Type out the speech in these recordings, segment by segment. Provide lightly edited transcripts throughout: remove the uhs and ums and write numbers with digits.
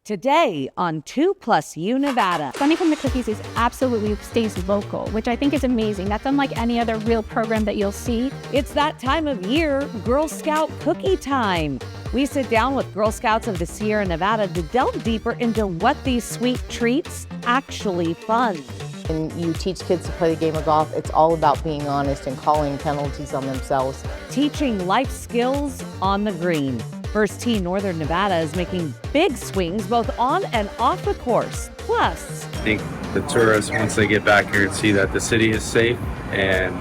Today on 2+U Nevada. Funding from the cookies is absolutely stays local, which I think is amazing. That's unlike any other real program that you'll see. It's that time of year, Girl Scout cookie time. We sit down with Girl Scouts of the Sierra Nevada to delve deeper into what these sweet treats actually fund. When you teach kids to play the game of golf, it's all about being honest and calling penalties on themselves. Teaching life skills on the green. First Tee Northern Nevada is making big swings both on and off the course. Plus, I think the tourists, once they get back here and see that the city is safe and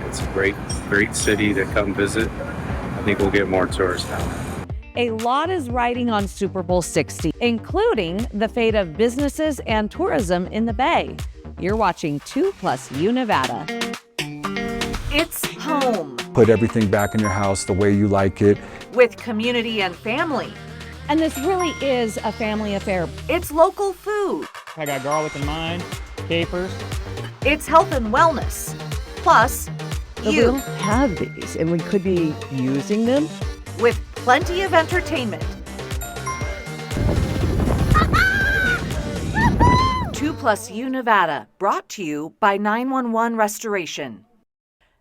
it's a great city to come visit, I think we'll get more tourists down. A lot is riding on Super Bowl 60, including the fate of businesses and tourism in the Bay. You're watching 2+U Nevada. It's home. Put everything back in your house the way you like it. With community and family. And this really is a family affair. It's local food. I got garlic in mine, capers. It's health and wellness. Plus, we don't have these, and we could be using them. With plenty of entertainment. 2+U Nevada, brought to you by 911 Restoration.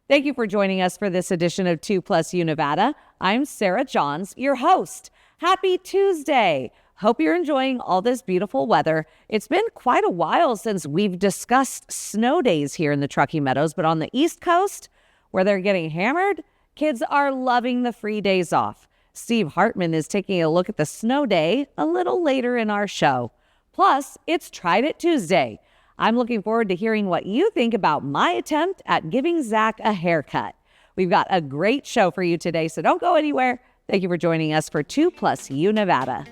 Thank you for joining us for this edition of 2+U Nevada. I'm Sarah Johns, your host. Happy Tuesday. Hope you're enjoying all this beautiful weather. It's been quite a while since we've discussed snow days here in the Truckee Meadows, but on the East Coast, where they're getting hammered, kids are loving the free days off. Steve Hartman is taking a look at the snow day a little later in our show. Plus, it's Tried It Tuesday. I'm looking forward to hearing what you think about my attempt at giving Zach a haircut. We've got a great show for you today, so don't go anywhere. Thank you for joining us for 2+U Nevada.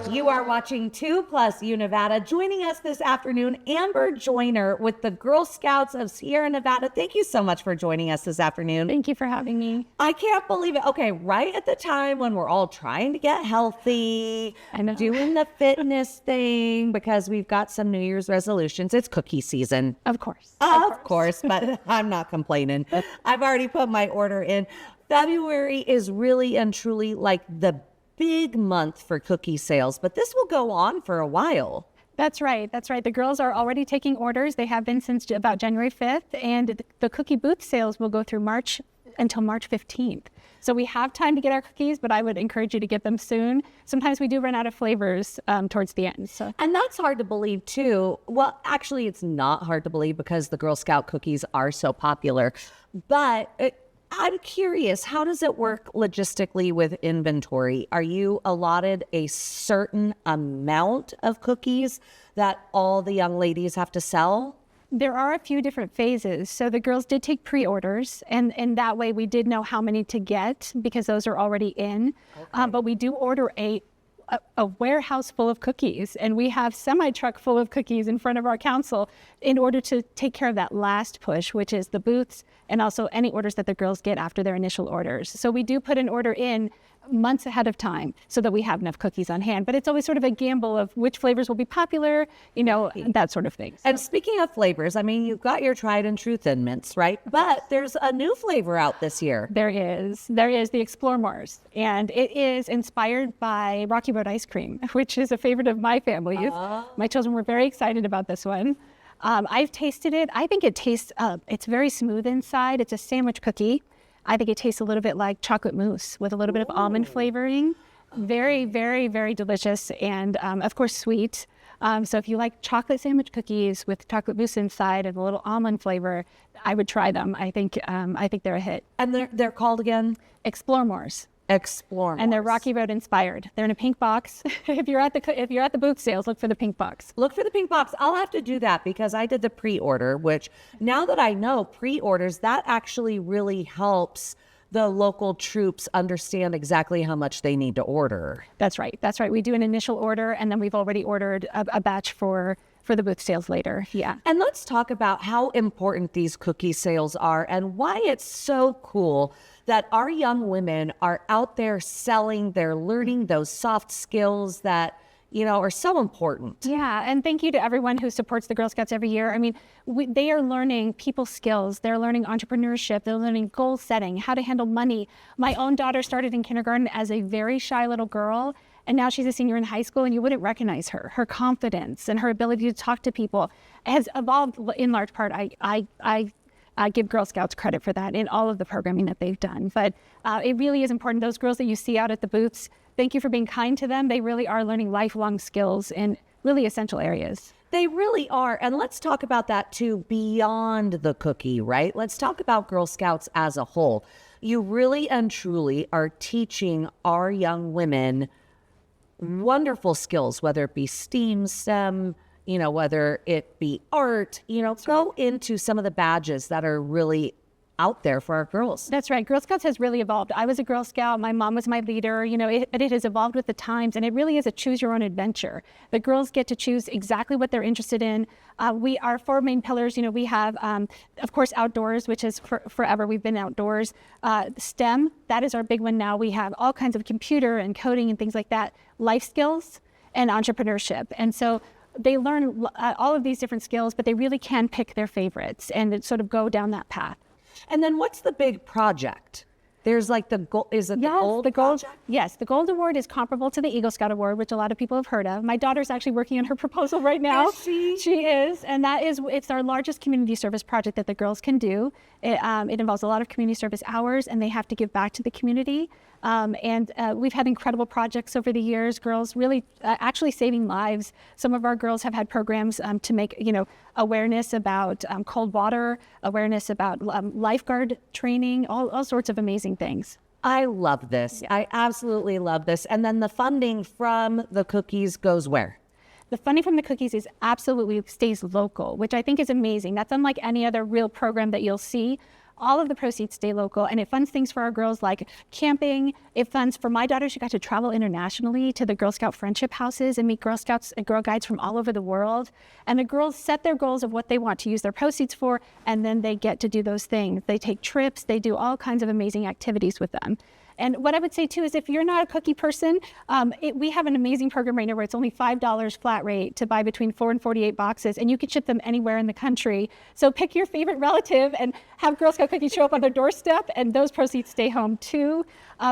You are watching 2+U Nevada. Joining us this afternoon, Amber Joyner with the Girl Scouts of Sierra Nevada. Thank you so much for joining us this afternoon. Thank you for having me. I can't believe it. Okay, right at the time when we're all trying to get healthy, I know. Doing the fitness thing because we've got some New Year's resolutions. It's cookie season. Of course. Of course, but I'm not complaining. I've already put my order in. February is really and truly like the big month for cookie sales, but this will go on for a while. That's right. That's right. The girls are already taking orders. They have been since about January 5th, and the cookie booth sales will go through March until March 15th. So we have time to get our cookies, but I would encourage you to get them soon. Sometimes we do run out of flavors towards the end. And that's hard to believe too. Well, actually, it's not hard to believe because the Girl Scout cookies are so popular, but I'm curious, how does it work logistically with inventory? Are you allotted a certain amount of cookies that all the young ladies have to sell? There are a few different phases. So the girls did take pre-orders, and that way we did know how many to get because those are already in. Okay. But we do order a warehouse full of cookies, and we have semi-truck full of cookies in front of our council in order to take care of that last push, which is the booths and also any orders that the girls get after their initial orders. So we do put an order in months ahead of time so that we have enough cookies on hand. But it's always sort of a gamble of which flavors will be popular, that sort of thing. And speaking of flavors, I mean, you've got your tried and true Thin Mints, right? But there's a new flavor out this year. There is the Explore Mars, and it is inspired by Rocky Road ice cream, which is a favorite of my family's. My children were very excited about this one. I've tasted it. I think it tastes, it's very smooth inside. It's a sandwich cookie. I think it tastes a little bit like chocolate mousse with a little bit of almond flavoring. Very, very, very delicious, and of course sweet. So if you like chocolate sandwich cookies with chocolate mousse inside and a little almond flavor, I would try them. I think they're a hit. And they're called again? Explore Mars. Explore Mars. And they're Rocky Road inspired. They're in a pink box. If you're at the booth sales, look for the pink box. Look for the pink box. I'll have to do that because I did the pre-order, which now that I know pre-orders, that actually really helps the local troops understand exactly how much they need to order. That's right. That's right. We do an initial order, and then we've already ordered a batch for the booth sales later. Yeah. And let's talk about how important these cookie sales are and why it's so cool that our young women are out there selling, they're learning those soft skills that are so important. Yeah, and thank you to everyone who supports the Girl Scouts every year. I mean, they are learning people skills. They're learning entrepreneurship. They're learning goal setting, how to handle money. My own daughter started in kindergarten as a very shy little girl, and now she's a senior in high school, and you wouldn't recognize her. Her confidence and her ability to talk to people has evolved in large part. I give Girl Scouts credit for that in all of the programming that they've done. But it really is important. Those girls that you see out at the booths, thank you for being kind to them. They really are learning lifelong skills in really essential areas. They really are. And let's talk about that too, beyond the cookie, right? Let's talk about Girl Scouts as a whole. You really and truly are teaching our young women wonderful skills, whether it be STEAM, STEM, whether it be art, go into some of the badges that are really out there for our girls. That's right. Girl Scouts has really evolved. I was a Girl Scout. My mom was my leader. It has evolved with the times, and it really is a choose your own adventure. The girls get to choose exactly what they're interested in. We are 4 main pillars. We have, of course, outdoors, which is forever. We've been outdoors. STEM, that is our big one now. We have all kinds of computer and coding and things like that. Life skills and entrepreneurship. And so they learn all of these different skills, but they really can pick their favorites and sort of go down that path. And then what's the big project? There's like the gold, is it the gold? Yes, the Gold Award is comparable to the Eagle Scout Award, which a lot of people have heard of. My daughter's actually working on her proposal right now. Is she? She is, and it's our largest community service project that the girls can do. It involves a lot of community service hours, and they have to give back to the community. We've had incredible projects over the years, girls really actually saving lives. Some of our girls have had programs to make, awareness about cold water, awareness about lifeguard training, all sorts of amazing things. I love this. I absolutely love this. And then the funding from the cookies goes where? The funding from the cookies absolutely stays local, which I think is amazing. That's unlike any other real program that you'll see. All of the proceeds stay local, and it funds things for our girls like camping. It funds for my daughter. She got to travel internationally to the Girl Scout friendship houses and meet Girl Scouts and Girl Guides from all over the world. And the girls set their goals of what they want to use their proceeds for, and then they get to do those things. They take trips. They do all kinds of amazing activities with them. And what I would say too is if you're not a cookie person, we have an amazing program right now where it's only $5 flat rate to buy between 4 and 48 boxes, and you can ship them anywhere in the country. So pick your favorite relative and have Girl Scout cookies show up on their doorstep, and those proceeds stay home too.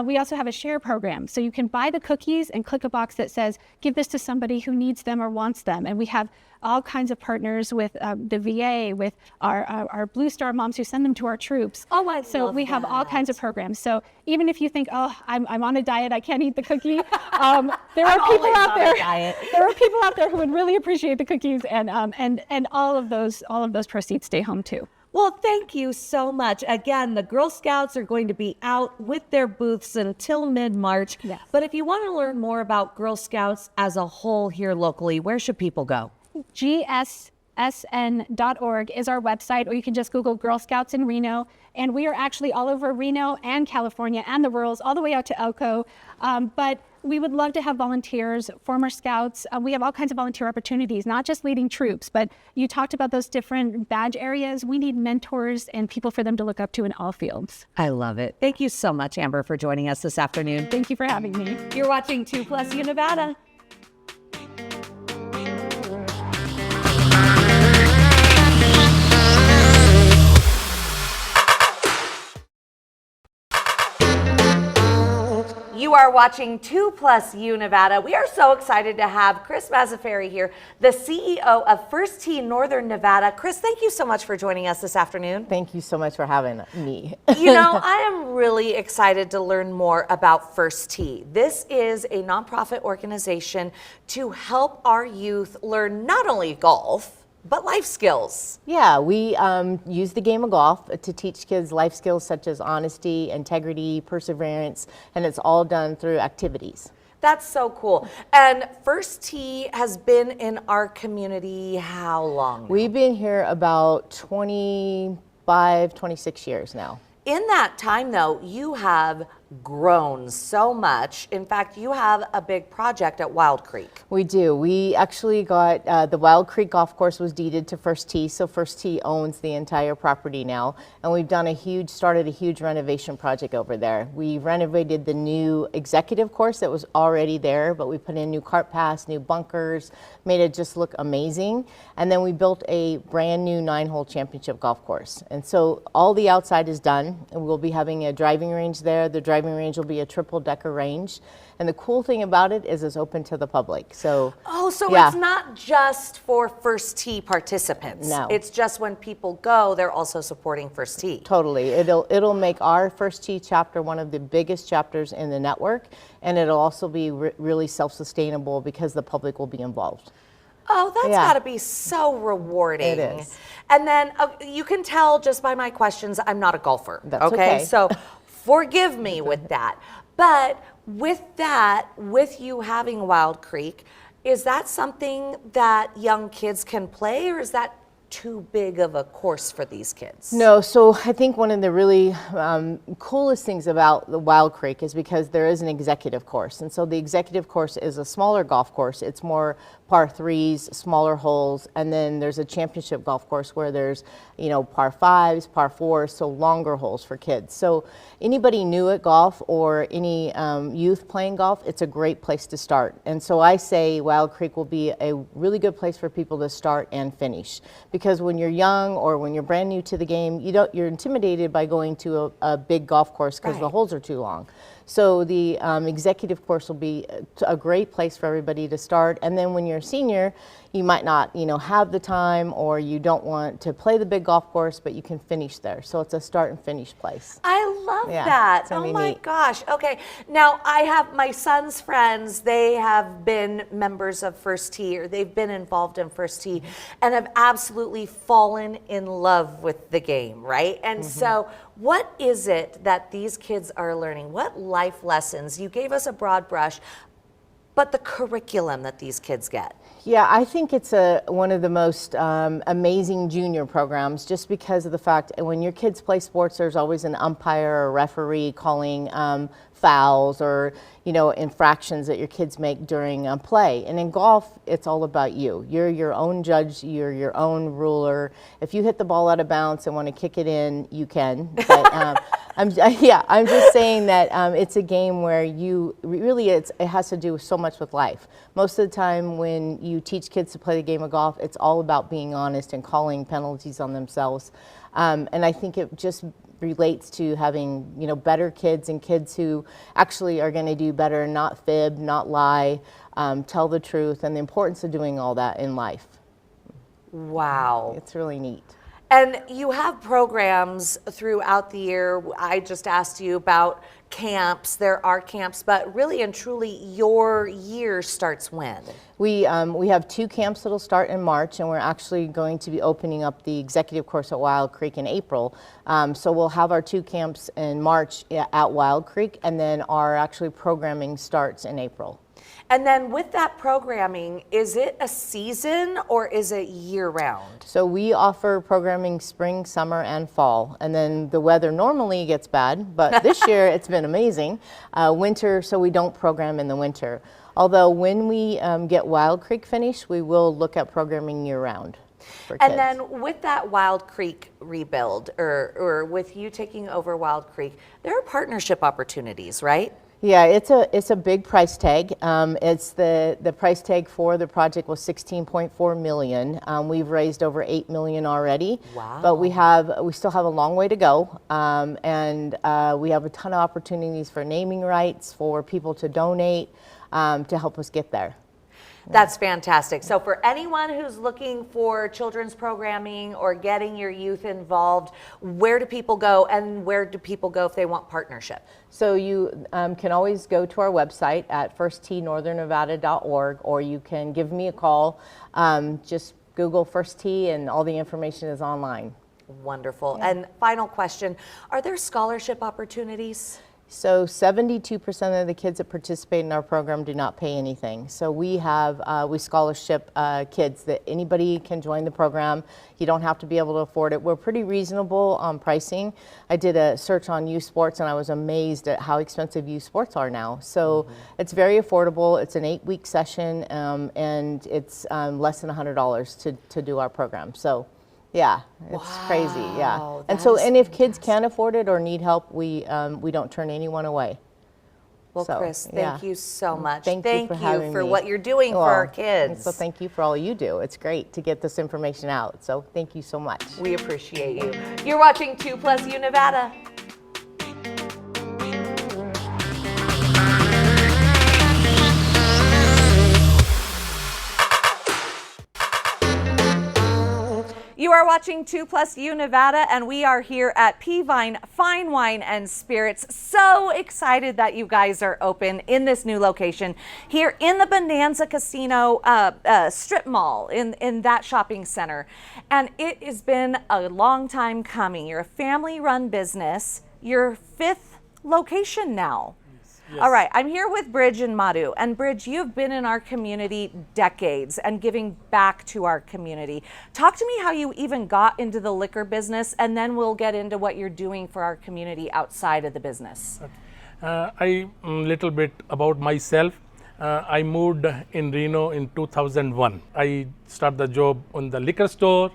We also have a share program. So you can buy the cookies and click a box that says, give this to somebody who needs them or wants them. And we have all kinds of partners with the VA, with our Blue Star moms who send them to our troops. So we have all kinds of programs. So even if you think, I'm on a diet, I can't eat the cookie, there are people out there. There are people out there who would really appreciate the cookies, and all of those proceeds stay home too. Well, thank you so much. Again, the Girl Scouts are going to be out with their booths until mid-March. Yes. But if you want to learn more about Girl Scouts as a whole here locally, where should people go? GSSN.org is our website, or you can just Google Girl Scouts in Reno. And we are actually all over Reno and California and the rurals, all the way out to Elko. But we would love to have volunteers, former scouts. We have all kinds of volunteer opportunities, not just leading troops, but you talked about those different badge areas. We need mentors and people for them to look up to in all fields. I love it. Thank you so much, Amber, for joining us this afternoon. Thank you for having me. You're watching 2+ Nevada. You are watching 2+ Nevada. We are so excited to have Chris Mazzaferri here, the CEO of First Tee Northern Nevada. Chris, thank you so much for joining us this afternoon. Thank you so much for having me. I am really excited to learn more about First Tee. This is a nonprofit organization to help our youth learn not only golf, but life skills. Yeah, we use the game of golf to teach kids life skills such as honesty, integrity, perseverance, and it's all done through activities. That's so cool. And First Tee has been in our community how long now? We've been here about 25, 26 years now. In that time, though, you have grown so much. In fact, you have a big project at Wild Creek. We do. We actually got the Wild Creek Golf Course was deeded to First Tee, so First Tee owns the entire property now, and we've done started a huge renovation project over there. We renovated the new executive course that was already there, but we put in new cart paths, new bunkers, made it just look amazing, and then we built a brand new 9-hole championship golf course. And so all the outside is done, and we'll be having a driving range there. The driving range will be a triple-decker range. And the cool thing about it is it's open to the public. So It's not just for First Tee participants. No. It's just when people go, they're also supporting First Tee. Totally. It'll make our First Tee chapter one of the biggest chapters in the network, and it'll also be really self-sustainable because the public will be involved. Oh, that's got to be so rewarding. It is. And then you can tell just by my questions, I'm not a golfer. That's okay. So forgive me with that. But with you having Wild Creek, is that something that young kids can play, or is that too big of a course for these kids? No, so I think one of the really coolest things about the Wild Creek is because there is an executive course. And so the executive course is a smaller golf course. It's more par threes, smaller holes, and then there's a championship golf course where there's, par fives, par fours, so longer holes for kids. So anybody new at golf or any youth playing golf, it's a great place to start. And so I say Wild Creek will be a really good place for people to start and finish. Because when you're young or when you're brand new to the game, you're intimidated by going to a big golf course because the holes are too long. So the executive course will be a great place for everybody to start. And then when you're a senior, you might not, have the time, or you don't want to play the big golf course, but you can finish there. So it's a start and finish place. I love that. It's really Oh my neat. gosh. Okay. Now I have my son's friends. They have been members of First Tee, or they've been involved in First Tee, and have absolutely fallen in love with the game, right? And so what is it that these kids are learning? What life lessons? You gave us a broad brush, but the curriculum that these kids get. Yeah, I think it's one of the most amazing junior programs, just because of the fact that when your kids play sports, there's always an umpire or referee calling fouls or infractions that your kids make during play. And in golf, it's all about you. You're your own judge. You're your own ruler. If you hit the ball out of bounds and want to kick it in, you can. But, I'm just saying that it's a game where it has to do so much with life. Most of the time when you teach kids to play the game of golf, it's all about being honest and calling penalties on themselves. And I think it just relates to having, better kids and kids who actually are going to do better, not fib, not lie, tell the truth, and the importance of doing all that in life. Wow. It's really neat. And you have programs throughout the year. I just asked you about camps. There are camps, but really and truly, your year starts when? We have 2 camps that'll start in March, and we're actually going to be opening up the executive course at Wild Creek in April. So we'll have our 2 camps in March at Wild Creek, and then our actually programming starts in April. And then with that programming, is it a season or is it year round? So we offer programming spring, summer, and fall. And then the weather normally gets bad, but this year it's been amazing. Winter, so we don't program in the winter. Although when we get Wild Creek finished, we will look at programming year round for kids. And then with that Wild Creek rebuild, or with you taking over Wild Creek, there are partnership opportunities, right? Yeah, it's a big price tag. It's the price tag for the project was $16.4 million. We've raised over $8 million already. Wow. But we still have a long way to go, and we have a ton of opportunities for naming rights, for people to donate, to help us get there. That's fantastic. So for anyone who's looking for children's programming or getting your youth involved, where do people go, and where do people go if they want partnership? So you can always go to our website at firstteenorthernnevada.org, or you can give me a call. Just Google First Tee and all the information is online. Wonderful. And final question, are there scholarship opportunities? So 72% of the kids that participate in our program do not pay anything. So we have, we scholarship kids that anybody can join the program. You don't have to be able to afford it. We're pretty reasonable on pricing. I did a search on youth sports and I was amazed at how expensive youth sports are now. So it's very affordable. It's an 8-week session and it's less than $100 to do our program. So yeah, it's crazy, yeah. And so, and if kids can't afford it or need help, we don't turn anyone away. Well, So, Chris, yeah. thank you so much. Thank you for having me. what you're doing for our kids. So thank you for all you do. It's great to get this information out. So thank you so much. We appreciate you. You're watching 2+U Nevada. You are watching 2+U Nevada, and we are here at Peavine Fine Wine and Spirits. So excited that you guys are open in this new location here in the Bonanza Casino strip mall in that shopping center. And it has been a long time coming. You're a family-run business. Your 5th location now. Yes. All right, I'm here with Bridge and Madhu. And Bridge, you've been in our community decades and giving back to our community. Talk to me how you even got into the liquor business, and then we'll get into what you're doing for our community outside of the business. A little bit about myself. I moved in Reno in 2001. I started the job on the liquor store,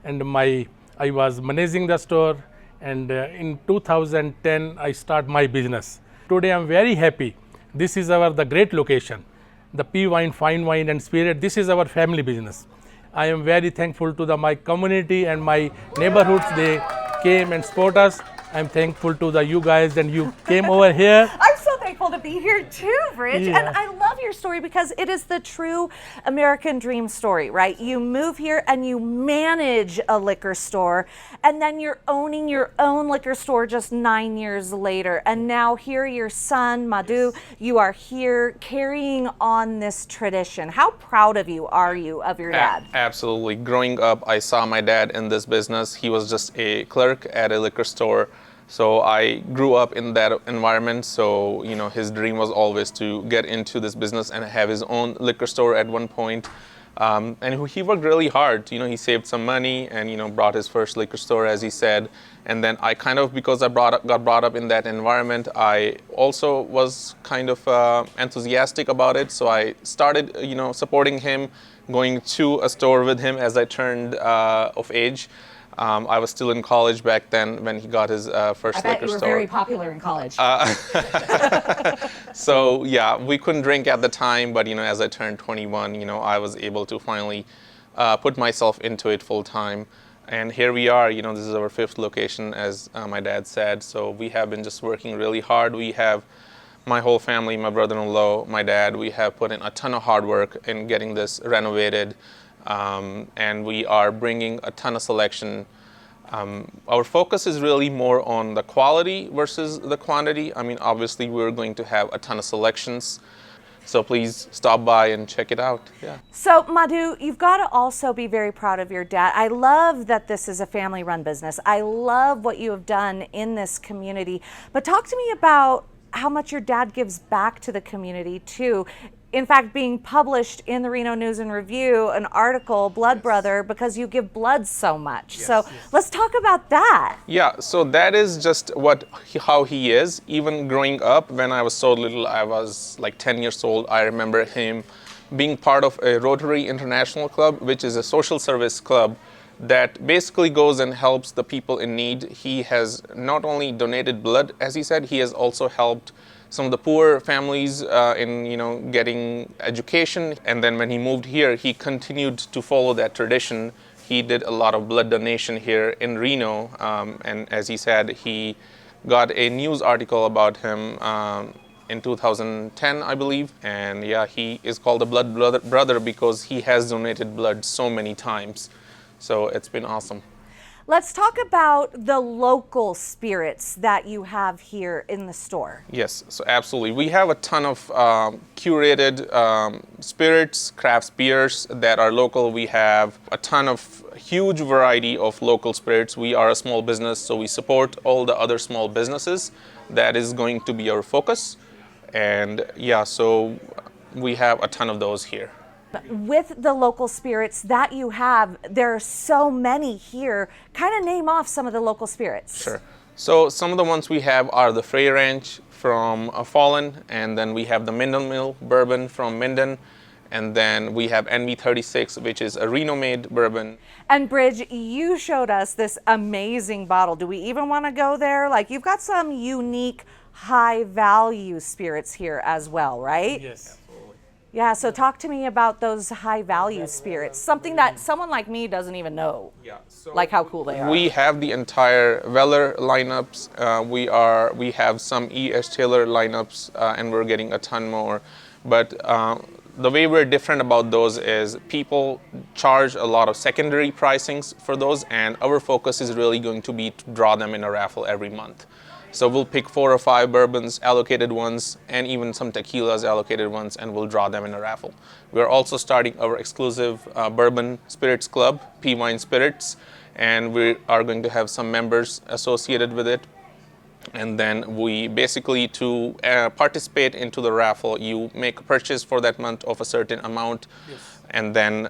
and I was managing the store. And in 2010, I started my business. Today I'm very happy. This is the great location, the Peavine Fine Wine and Spirit. This is our family business. I am very thankful to my community and my neighborhoods. They came and support us. I'm thankful to you guys, and you came over here. I'm so thankful to be here too, Bridge. Yeah. And I love your story because it is the true American dream story, right? You move here and you manage a liquor store, and then you're owning your own liquor store just 9 years later. And now here your son, Madhu, you are here carrying on this tradition. How proud of you are you of your dad? Absolutely. Growing up, I saw my dad in this business. He was just a clerk at a liquor store. So I grew up in that environment. So, you know, his dream was always to get into this business and have his own liquor store at one point. And he worked really hard. You know, he saved some money and, you know, brought his first liquor store, as he said. And then I kind of, because I got brought up in that environment, I also was kind of enthusiastic about it. So I started, you know, supporting him, going to a store with him as I turned of age. I was still in college back then when he got his first liquor store. You were very popular in college. So yeah, we couldn't drink at the time, but you know, as I turned 21, you know, I was able to finally put myself into it full time. And here we are. You know, this is our 5th location, as my dad said. So we have been just working really hard. We have my whole family, my brother-in-law, my dad. We have put in a ton of hard work in getting this renovated. And we are bringing a ton of selection. Our focus is really more on the quality versus the quantity. I mean, obviously, we're going to have a ton of selections. So please stop by and check it out. Yeah. So Madhu, you've got to also be very proud of your dad. I love that this is a family-run business. I love what you have done in this community. But talk to me about how much your dad gives back to the community too. In fact, being published in the Reno News and Review, an article, Blood Brother, because you give blood so much. So let's talk about that. Yeah, so that is just how he is. Even growing up, when I was so little, I was like 10 years old, I remember him being part of a Rotary International Club, which is a social service club that basically goes and helps the people in need. He has not only donated blood, as he said, he has also helped some of the poor families in, you know, getting education. And then when he moved here, he continued to follow that tradition. He did a lot of blood donation here in Reno. And as he said, he got a news article about him in 2010, I believe. And yeah, he is called the Blood Brother because he has donated blood so many times. So it's been awesome. Let's talk about the local spirits that you have here in the store. Yes, so absolutely. We have a ton of curated spirits, craft beers that are local. We have a ton of huge variety of local spirits. We are a small business, so we support all the other small businesses. That is going to be our focus. And yeah, so we have a ton of those here. With the local spirits that you have, there are so many here. Kind of name off some of the local spirits. Sure. So some of the ones we have are the Frey Ranch from Fallen, and then we have the Minden Mill bourbon from Minden, and then we have NV36, which is a Reno-made bourbon. And Bridge, you showed us this amazing bottle. Do we even want to go there? Like, you've got some unique high value spirits here as well, right? Yes. Yeah, so talk to me about those high value spirits, something that someone like me doesn't even know, like how cool they are. We have the entire Weller lineups. We have some E.S. Taylor lineups, and we're getting a ton more. But the way we're different about those is people charge a lot of secondary pricings for those, and our focus is really going to be to draw them in a raffle every month. So we'll pick 4 or 5 bourbons, allocated ones, and even some tequilas, allocated ones, and we'll draw them in a raffle. We're also starting our exclusive bourbon spirits club, Peavine Spirits, and we are going to have some members associated with it. And then we basically, to participate into the raffle, you make a purchase for that month of a certain amount. Yes. And then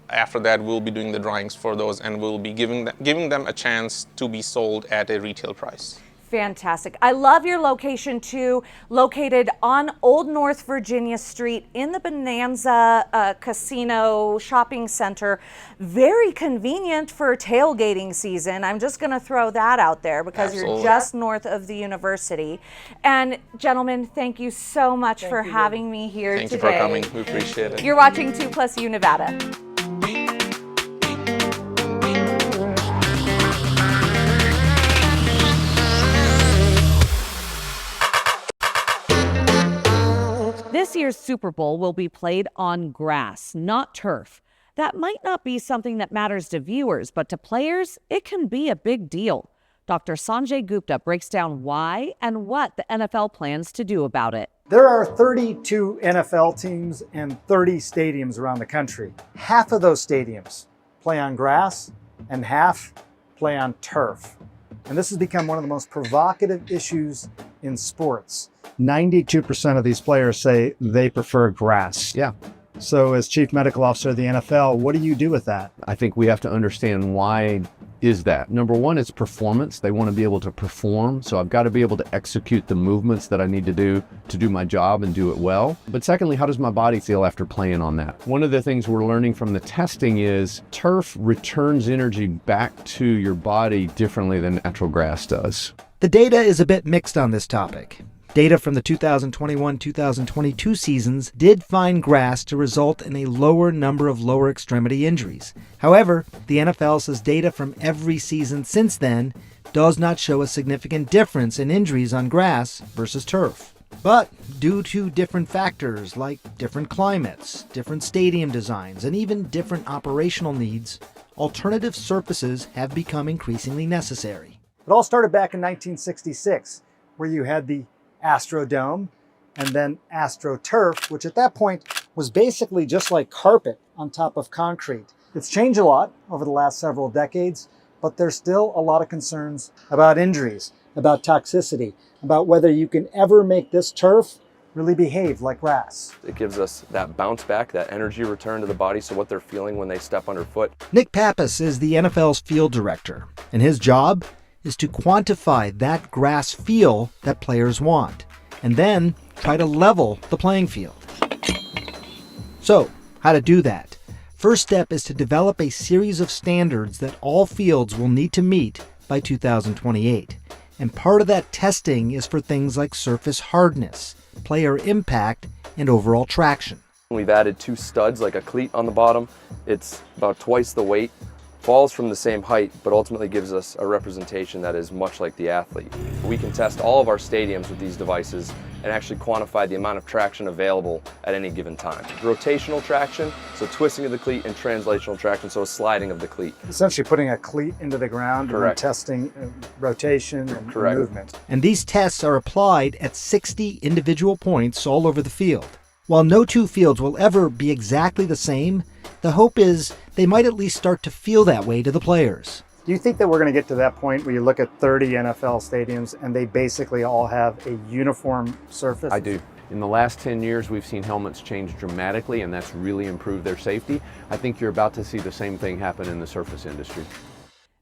after that, we'll be doing the drawings for those, and we'll be giving them a chance to be sold at a retail price. Fantastic. I love your location too, located on Old North Virginia Street in the Bonanza Casino Shopping Center. Very convenient for tailgating season. I'm just going to throw that out there because You're just north of the university. And gentlemen, thank you so much for having me here today. Thank you for coming. We appreciate it. You're watching 2+U Nevada. This year's Super Bowl will be played on grass, not turf. That might not be something that matters to viewers, but to players, it can be a big deal. Dr. Sanjay Gupta breaks down why and what the NFL plans to do about it. There are 32 NFL teams and 30 stadiums around the country. Half of those stadiums play on grass and half play on turf. And this has become one of the most provocative issues in sports. 92% of these players say they prefer grass. Yeah. So as Chief Medical Officer of the NFL, what do you do with that? I think we have to understand why is that. Number one, it's performance. They want to be able to perform. So I've got to be able to execute the movements that I need to do my job and do it well. But secondly, how does my body feel after playing on that? One of the things we're learning from the testing is turf returns energy back to your body differently than natural grass does. The data is a bit mixed on this topic. Data from the 2021-2022 seasons did find grass to result in a lower number of lower extremity injuries. However, the NFL says data from every season since then does not show a significant difference in injuries on grass versus turf. But due to different factors like different climates, different stadium designs, and even different operational needs, alternative surfaces have become increasingly necessary. It all started back in 1966, where you had the Astrodome and then AstroTurf, which at that point was basically just like carpet on top of concrete. It's changed a lot over the last several decades, but there's still a lot of concerns about injuries, about toxicity, about whether you can ever make this turf really behave like grass. It gives us that bounce back, that energy return to the body, so what they're feeling when they step underfoot. Nick Pappas is the NFL's field director, and his job is to quantify that grass feel that players want, and then try to level the playing field. So, how to do that? First step is to develop a series of standards that all fields will need to meet by 2028. And part of that testing is for things like surface hardness, player impact, and overall traction. We've added 2 studs, like a cleat on the bottom. It's about twice the weight falls from the same height, but ultimately gives us a representation that is much like the athlete. We can test all of our stadiums with these devices and actually quantify the amount of traction available at any given time. Rotational traction, so twisting of the cleat, and translational traction, so a sliding of the cleat. Essentially putting a cleat into the ground and then testing rotation and movement. And these tests are applied at 60 individual points all over the field. While no two fields will ever be exactly the same, the hope is they might at least start to feel that way to the players. Do you think that we're going to get to that point where you look at 30 NFL stadiums and they basically all have a uniform surface? I do. In the last 10 years, we've seen helmets change dramatically, and that's really improved their safety. I think you're about to see the same thing happen in the surface industry.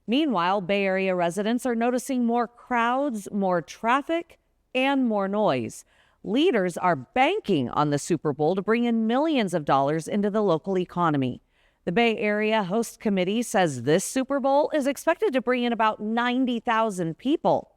Meanwhile, Bay Area residents are noticing more crowds, more traffic, and more noise. Leaders are banking on the Super Bowl to bring in millions of dollars into the local economy. The Bay Area Host Committee says this Super Bowl is expected to bring in about 90,000 people.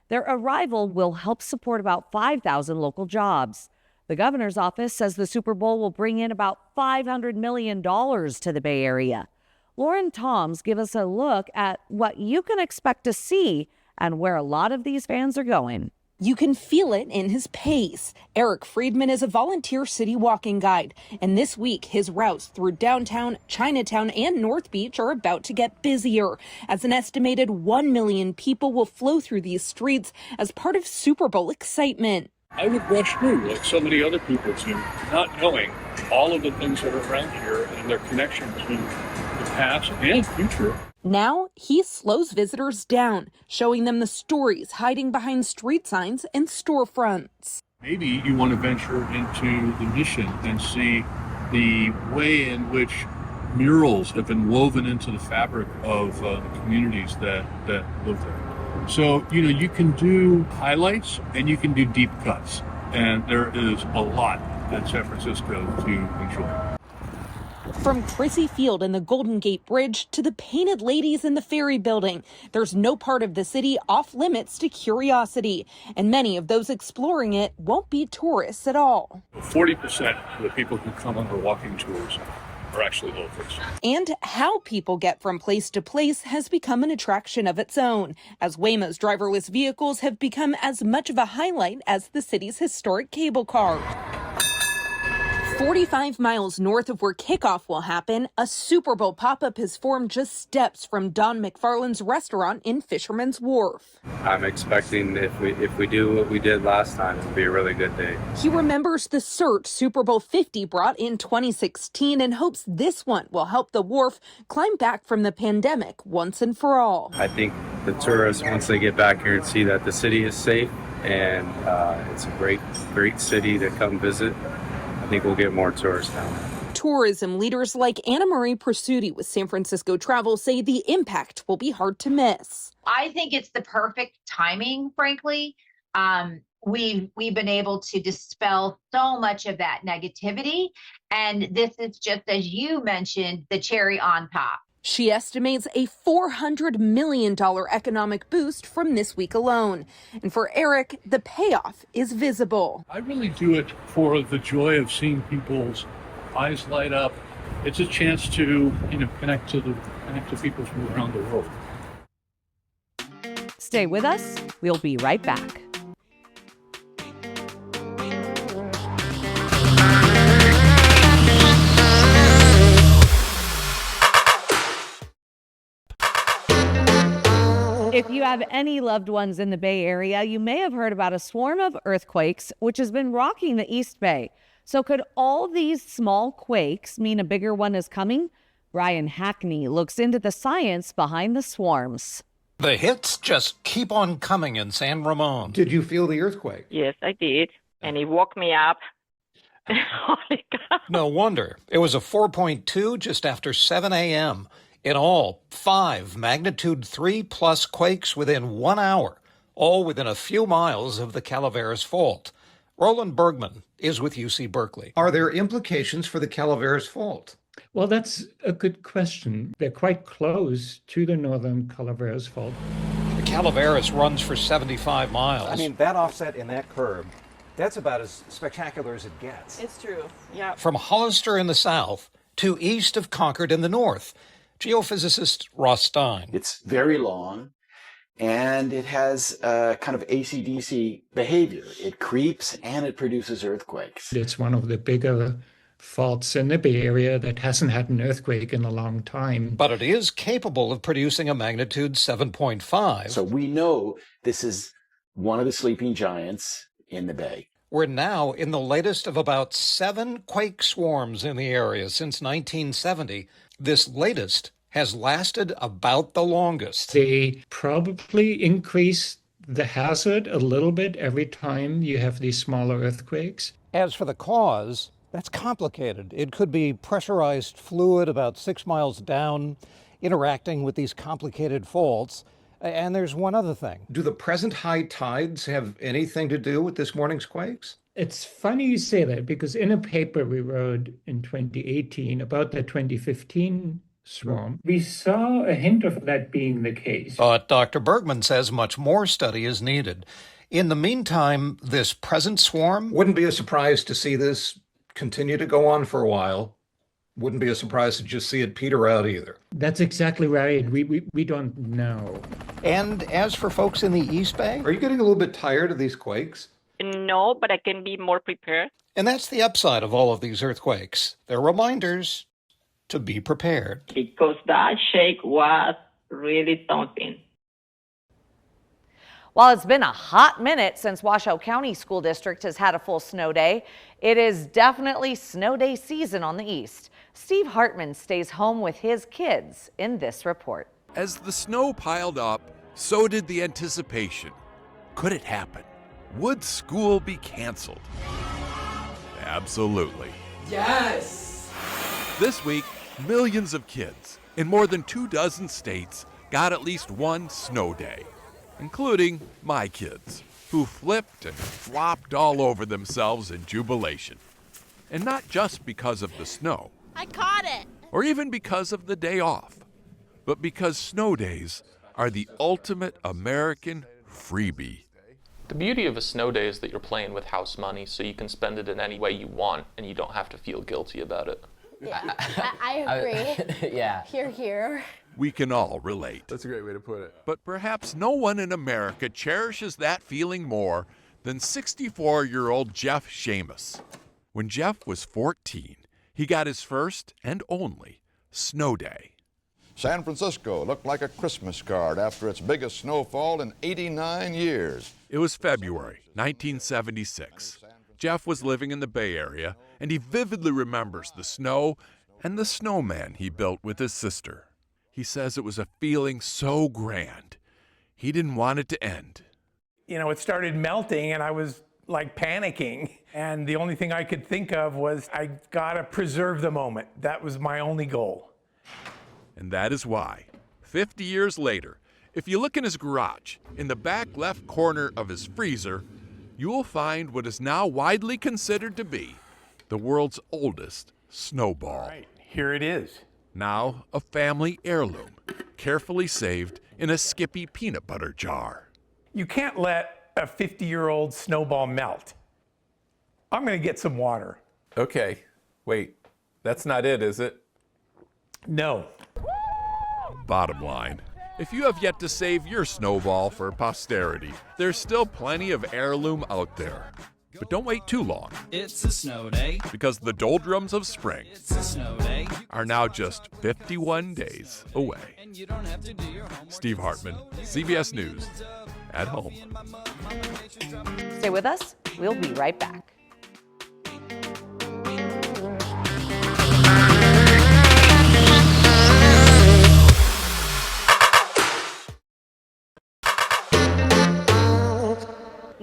Their arrival will help support about 5,000 local jobs. The governor's office says the Super Bowl will bring in about $500 million to the Bay Area. Lauren Toms gives us a look at what you can expect to see and where a lot of these fans are going. You can feel it in his pace. Eric Friedman is a volunteer city walking guide, and this week his routes through downtown, Chinatown, and North Beach are about to get busier, as an estimated 1 million people will flow through these streets as part of Super Bowl excitement. I would rush through like so many other people do, not knowing all of the things that are around here and their connection to the past and future. Now, he slows visitors down, showing them the stories hiding behind street signs and storefronts. Maybe you want to venture into the mission and see the way in which murals have been woven into the fabric of the communities that live there. So, you can do highlights and you can do deep cuts. And there is a lot in San Francisco to enjoy. From Chrissy Field and the Golden Gate Bridge to the Painted Ladies in the Ferry Building, there's no part of the city off limits to curiosity, and many of those exploring it won't be tourists at all. 40% of the people who come on our walking tours are actually locals. And how people get from place to place has become an attraction of its own, as Waymo's driverless vehicles have become as much of a highlight as the city's historic cable car. 45 miles north of where kickoff will happen, a Super Bowl pop-up has formed just steps from Don McFarland's restaurant in Fisherman's Wharf. I'm expecting if we do what we did last time, it'll be a really good day. He remembers the surge Super Bowl 50 brought in 2016 and hopes this one will help the wharf climb back from the pandemic once and for all. I think the tourists, once they get back here and see that the city is safe and it's a great city to come visit, I think we'll get more tourists down there. Tourism leaders like Anna Marie Pursuti with San Francisco Travel say the impact will be hard to miss. I think it's the perfect timing, frankly. We've been able to dispel so much of that negativity, and this is just, as you mentioned, the cherry on top. She estimates a $400 million economic boost from this week alone. And for Eric, the payoff is visible. I really do it for the joy of seeing people's eyes light up. It's a chance to, connect to people from around the world. Stay with us. We'll be right back. If you have any loved ones in the Bay Area, you may have heard about a swarm of earthquakes, which has been rocking the East Bay. So could all these small quakes mean a bigger one is coming? Ryan Hackney looks into the science behind the swarms. The hits just keep on coming in San Ramon. Did you feel the earthquake? Yes, I did. And he woke me up. Holy God. No wonder. It was a 4.2 just after 7 a.m. In all, 5 magnitude 3+ quakes within 1 hour, all within a few miles of the Calaveras Fault. Roland Bergman is with UC Berkeley. Are there implications for the Calaveras Fault? Well, that's a good question. They're quite close to the northern Calaveras Fault. The Calaveras runs for 75 miles. I mean, that offset in that curve, that's about as spectacular as it gets. It's true, yeah. From Hollister in the south to east of Concord in the north, Geophysicist Ross Stein. It's very long, and it has a kind of AC/DC behavior. It creeps and it produces earthquakes. It's one of the bigger faults in the Bay Area that hasn't had an earthquake in a long time. But it is capable of producing a magnitude 7.5. So we know this is one of the sleeping giants in the bay. We're now in the latest of about 7 quake swarms in the area since 1970. This latest has lasted about the longest. They probably increase the hazard a little bit every time you have these smaller earthquakes. As for the cause, that's complicated. It could be pressurized fluid about 6 miles down, interacting with these complicated faults. And there's one other thing. Do the present high tides have anything to do with this morning's quakes? It's funny you say that, because in a paper we wrote in 2018 about the 2015 swarm, we saw a hint of that being the case. But Dr. Bergman says much more study is needed. In the meantime, this present swarm... Wouldn't be a surprise to see this continue to go on for a while. Wouldn't be a surprise to just see it peter out either. That's exactly right. We don't know. And as for folks in the East Bay... Are you getting a little bit tired of these quakes? No, but I can be more prepared. And that's the upside of all of these earthquakes. They're reminders to be prepared. Because that shake was really something. While it's been a hot minute since Washoe County School District has had a full snow day, it is definitely snow day season on the east. Steve Hartman stays home with his kids in this report. As the snow piled up, so did the anticipation. Could it happen? Would school be canceled? Absolutely. Yes! This week, millions of kids in more than 24 states got at least one snow day, including my kids, who flipped and flopped all over themselves in jubilation. And not just because of the snow. I caught it! Or even because of the day off, but because snow days are the ultimate American freebie. The beauty of a snow day is that you're playing with house money, so you can spend it in any way you want, and you don't have to feel guilty about it. Yeah, I agree. Yeah. Here. We can all relate. That's a great way to put it. But perhaps no one in America cherishes that feeling more than 64-year-old Jeff Shamus. When Jeff was 14, he got his first and only snow day. San Francisco looked like a Christmas card after its biggest snowfall in 89 years. It was February 1976. Jeff was living in the Bay Area, and he vividly remembers the snow and the snowman he built with his sister. He says it was a feeling so grand, he didn't want it to end. You know, it started melting, and I was like panicking. And the only thing I could think of was, I gotta preserve the moment. That was my only goal. And that is why, 50 years later, if you look in his garage, in the back left corner of his freezer, you will find what is now widely considered to be the world's oldest snowball. All right, here it is. Now a family heirloom, carefully saved in a Skippy peanut butter jar. You can't let a 50-year-old snowball melt. I'm gonna get some water. Okay, wait, that's not it, is it? No. Bottom line, if you have yet to save your snowball for posterity, there's still plenty of heirloom out there. But don't wait too long. It's a snow day. Because the doldrums of spring It's a snow day. are now just 51 days away. And you don't have to do your homework. Steve Hartman, CBS News, at home. Stay with us. We'll be right back.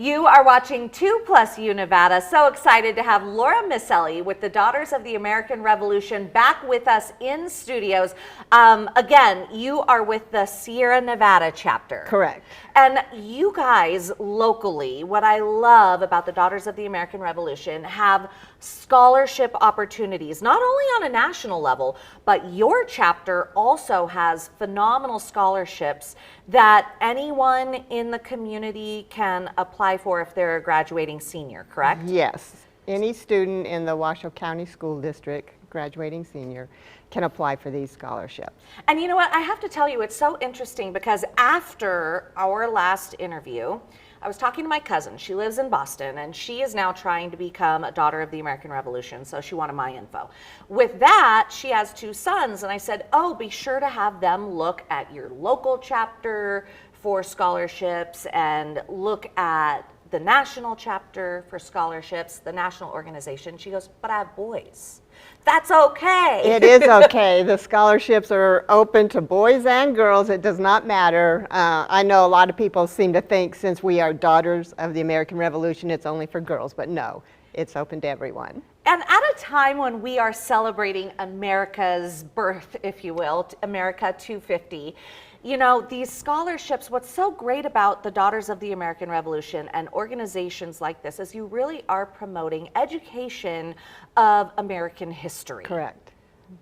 You are watching 2+U Nevada. So excited to have Laura Misselli with the Daughters of the American Revolution back with us in studios. Again, you are with the Sierra Nevada chapter. Correct. And you guys locally, what I love about the Daughters of the American Revolution, have scholarship opportunities, not only on a national level, but your chapter also has phenomenal scholarships that anyone in the community can apply for if they're a graduating senior, correct? Yes. Any student in the Washoe County School District, graduating senior, can apply for these scholarships. And you know what? I have to tell you, it's so interesting because after our last interview, I was talking to my cousin. She lives in Boston, and she is now trying to become a Daughter of the American Revolution, so she wanted my info. With that, she has 2 sons, and I said, oh, be sure to have them look at your local chapter for scholarships and look at the national chapter for scholarships, the national organization. She goes, but I have boys. That's okay. It is okay. The scholarships are open to boys and girls. It does not matter. I know a lot of people seem to think since we are Daughters of the American Revolution, it's only for girls, but no, it's open to everyone. And at a time when we are celebrating America's birth, if you will, America 250, you know, these scholarships, what's so great about the Daughters of the American Revolution and organizations like this is you really are promoting education of American history. Correct.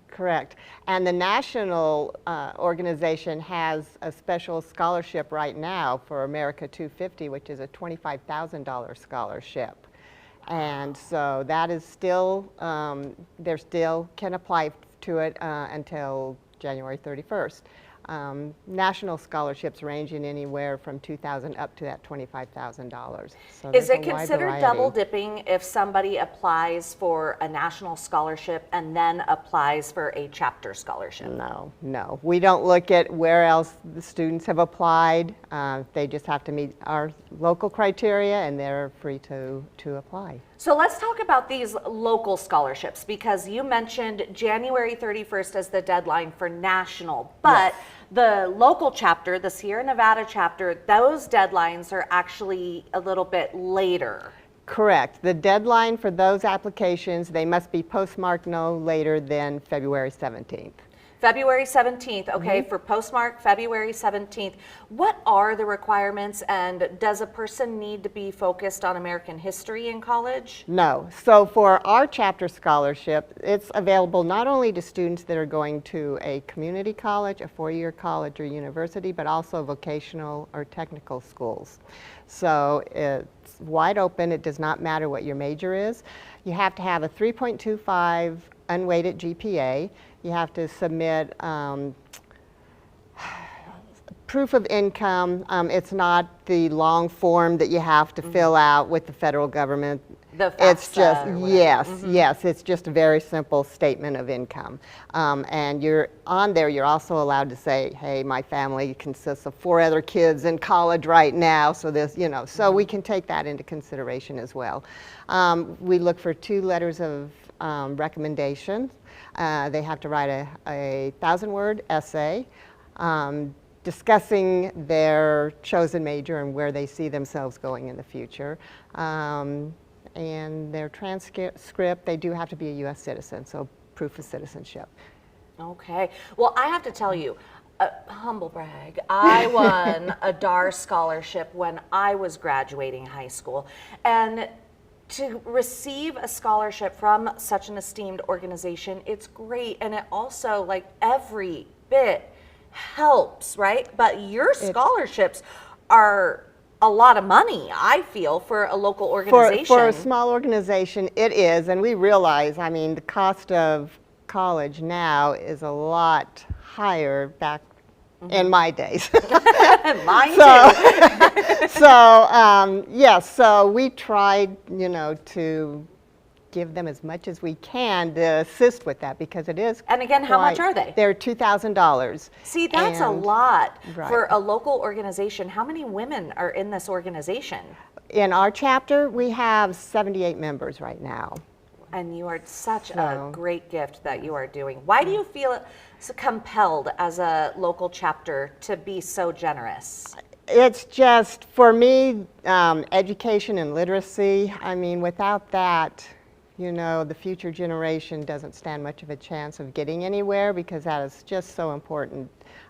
Correct. And the national organization has a special scholarship right now for America 250, which is a $25,000 scholarship. And so that is still, they still can apply to it until January 31st. National scholarships ranging anywhere from $2,000 up to that $25,000. So is it considered double dipping if somebody applies for a national scholarship and then applies for a chapter scholarship? No, no. We don't look at where else the students have applied. They just have to meet our local criteria and they're free to apply. So let's talk about these local scholarships because you mentioned January 31st as the deadline for national, but yes. The local chapter, the Sierra Nevada chapter, those deadlines are actually a little bit later. Correct. The deadline for those applications, they must be postmarked no later than February 17th. February 17th, okay, for postmark February 17th. What are the requirements and does a person need to be focused on American history in college? No. So for our chapter scholarship, it's available not only to students that are going to a community college, a 4-year college or university, but also vocational or technical schools. So it's wide open. It does not matter what your major is. You have to have a 3.25 unweighted GPA. You have to submit proof of income. It's not the long form that you have to fill out with the federal government. The FAFSA it's just, yes, yes, it's just a very simple statement of income. And you're on there, you're also allowed to say, hey, my family consists of 4 other kids in college right now, so this, you know, so we can take that into consideration as well. We look for 2 letters of recommendation. They have to write a 1,000-word essay discussing their chosen major and where they see themselves going in the future. And their transcript, they do have to be a U.S. citizen, so proof of citizenship. Okay. Well, I have to tell you, humble brag, I won a DAR scholarship when I was graduating high school. And to receive a scholarship from such an esteemed organization, it's great. And it also, like, every bit helps, right? But your scholarships are a lot of money, I feel, for a local organization. For a small organization, it is. And we realize, I mean, the cost of college now is a lot higher back in my days. Mine too. Yes, so we tried, you know, to give them as much as we can to assist with that because it is. And again, how much are they? They're $2,000. See, that's a lot for a local organization. How many women are in this organization? In our chapter, we have 78 members right now. And you are such a great gift that you are doing. Why do you feel so compelled as a local chapter to be so generous? It's just, for me, education and literacy. I mean, without that, you know, the future generation doesn't stand much of a chance of getting anywhere because that is just so important.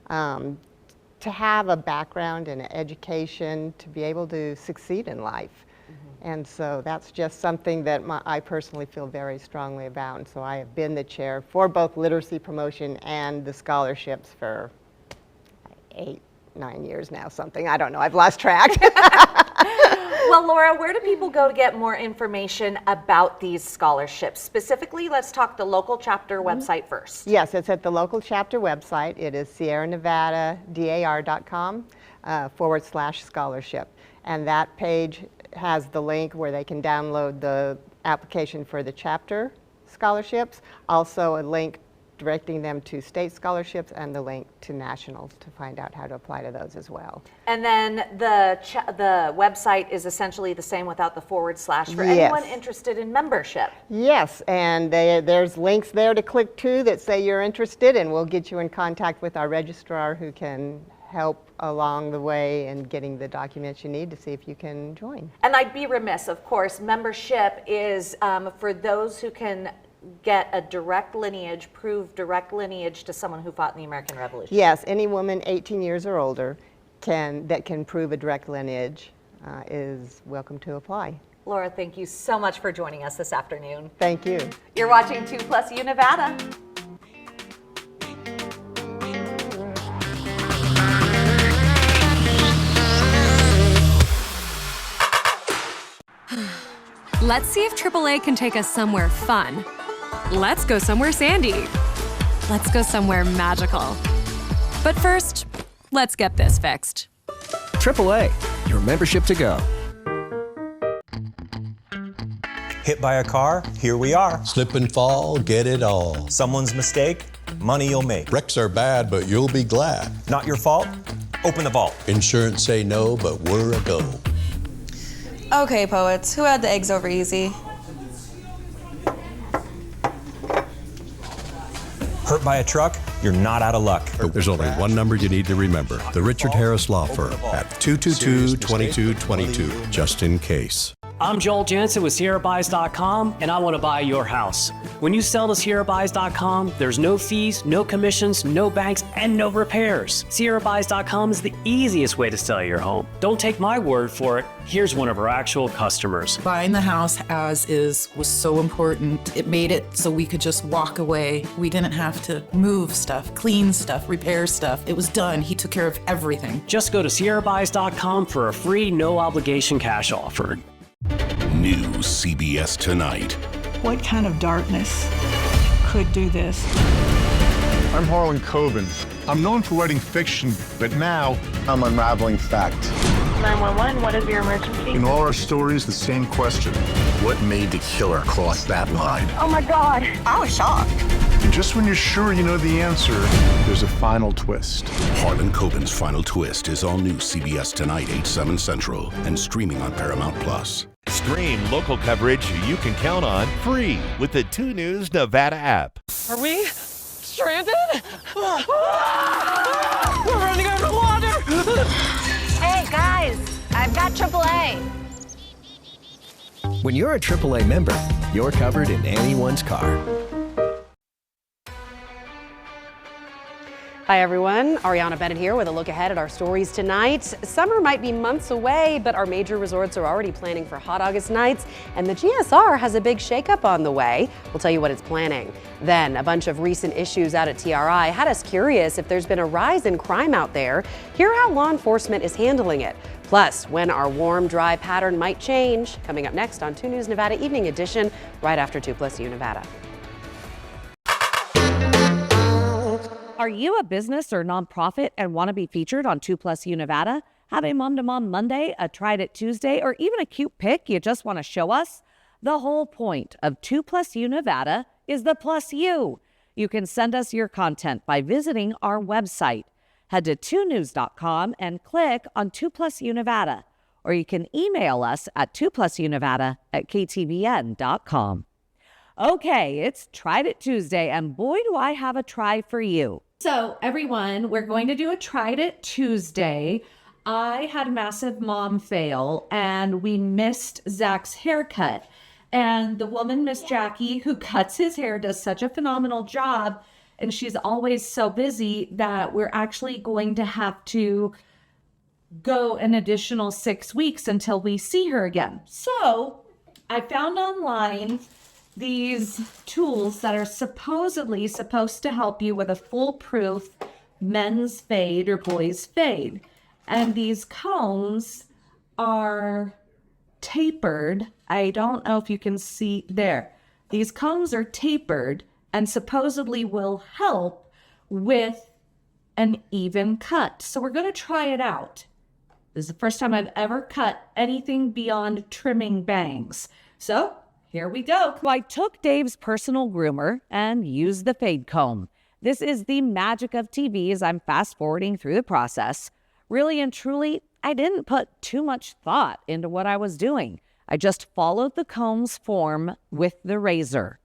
To have a background in education, to be able to succeed in life. And so that's just something that I personally feel very strongly about. And so I have been the chair for both literacy promotion and the scholarships for 8, 9 years now, something. I don't know. I've lost track. Well, Laura, where do people go to get more information about these scholarships? Specifically, let's talk the local chapter website first. Yes, it's at the local chapter website. It is sierranevadadar.com/scholarship. And that page has the link where they can download the application for the chapter scholarships, also a link directing them to state scholarships, and the link to nationals to find out how to apply to those as well. And then the website is essentially the same without the / for Yes. anyone interested in membership. Yes, and there's links there to click to that say you're interested, and we'll get you in contact with our registrar who can help along the way in getting the documents you need to see if you can join. And I'd be remiss, of course, membership is for those who can get a direct lineage, prove direct lineage to someone who fought in the American Revolution. Yes, any woman 18 years or older that can prove a direct lineage is welcome to apply. Laura, thank you so much for joining us this afternoon. Thank you. You're watching 2+ U Nevada. Let's see if AAA can take us somewhere fun. Let's go somewhere sandy. Let's go somewhere magical. But first, let's get this fixed. AAA, your membership to go. Hit by a car? Here we are. Slip and fall, get it all. Someone's mistake? Money you'll make. Wrecks are bad, but you'll be glad. Not your fault? Open the vault. Insurance say no, but we're a go. Okay, poets, who had the eggs over easy? Hurt by a truck? You're not out of luck. There's only one number you need to remember. The Richard Harris Law Firm at 222-2222, just in case. I'm Joel Jensen with SierraBuys.com, and I want to buy your house. When you sell to SierraBuys.com, there's no fees, no commissions, no banks, and no repairs. SierraBuys.com is the easiest way to sell your home. Don't take my word for it. Here's one of our actual customers. Buying the house as is was so important. It made it so we could just walk away. We didn't have to move stuff, clean stuff, repair stuff. It was done. He took care of everything. Just go to SierraBuys.com for a free, no-obligation cash offer. New CBS Tonight. What kind of darkness could do this? I'm Harlan Coben. I'm known for writing fiction, but now I'm unraveling fact. 911, what is your emergency? In all our stories, the same question. What made the killer cross that line? Oh my God. I was shocked. And just when you're sure you know the answer, there's a final twist. Harlan Coben's Final Twist is all new CBS Tonight, 8/7 Central, and streaming on Paramount+. Stream local coverage you can count on free with the 2 News Nevada app. Are we stranded? We're running out of water! Hey, guys, I've got AAA. When you're a AAA member, you're covered in anyone's car. Hi everyone, Ariana Bennett here with a look ahead at our stories tonight. Summer might be months away, but our major resorts are already planning for hot August nights, and the GSR has a big shakeup on the way. We'll tell you what it's planning. Then, a bunch of recent issues out at TRI had us curious if there's been a rise in crime out there. Hear how law enforcement is handling it. Plus, when our warm, dry pattern might change. Coming up next on 2 News Nevada Evening Edition, right after 2+ U Nevada. Are you a business or nonprofit and want to be featured on 2+ U Nevada? Have a Mom-to-Mom Monday, a Tried It Tuesday, or even a cute pic you just want to show us? The whole point of 2+ U Nevada is the plus you. You can send us your content by visiting our website. Head to 2news.com and click on 2+ U Nevada. Or you can email us at 2plusUnevada@ktvn.com. Okay, it's Tried It Tuesday, and boy, do I have a try for you. So everyone, we're going to do a Tried It Tuesday. I had a massive mom fail, and we missed Zach's haircut. And the woman, Miss Jackie, who cuts his hair, does such a phenomenal job. And she's always so busy that we're actually going to have to go an additional 6 weeks until we see her again. So I found online these tools that are supposedly supposed to help you with a foolproof men's fade or boys fade. And these combs are tapered. I don't know if you can see there. These combs are tapered and supposedly will help with an even cut. So we're going to try it out. This is the first time I've ever cut anything beyond trimming bangs. So here we go. I took Dave's personal groomer and used the fade comb. This is the magic of TV as I'm fast forwarding through the process. Really and truly, I didn't put too much thought into what I was doing. I just followed the comb's form with the razor.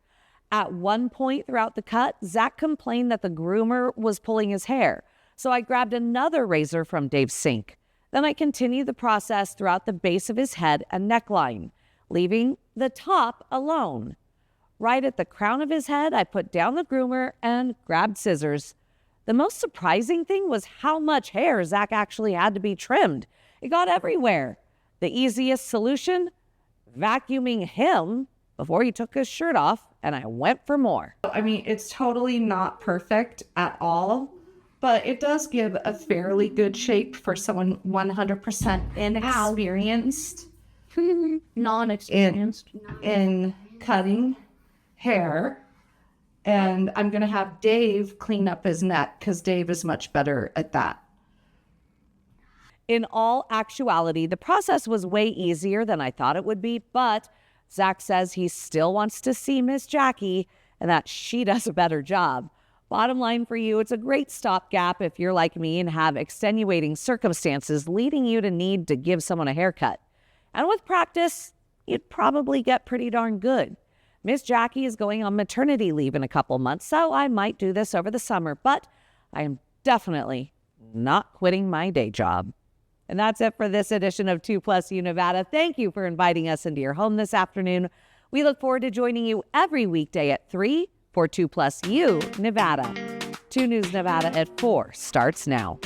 At one point throughout the cut, Zach complained that the groomer was pulling his hair. So I grabbed another razor from Dave's sink. Then I continued the process throughout the base of his head and neckline, leaving the top alone. Right at the crown of his head, I put down the groomer and grabbed scissors. The most surprising thing was how much hair Zach actually had to be trimmed. It got everywhere. The easiest solution? Vacuuming him before he took his shirt off, and I went for more. I mean, it's totally not perfect at all, but it does give a fairly good shape for someone 100% inexperienced, non-experienced in cutting hair. And I'm going to have Dave clean up his neck because Dave is much better at that. In all actuality, the process was way easier than I thought it would be, but Zach says he still wants to see Miss Jackie and that she does a better job. Bottom line for you, it's a great stopgap if you're like me and have extenuating circumstances leading you to need to give someone a haircut. And with practice, you'd probably get pretty darn good. Miss Jackie is going on maternity leave in a couple months, so I might do this over the summer, but I am definitely not quitting my day job. And that's it for this edition of 2+U Nevada. Thank you for inviting us into your home this afternoon. We look forward to joining you every weekday at 3 for 2+U Nevada. 2 News Nevada at 4 starts now.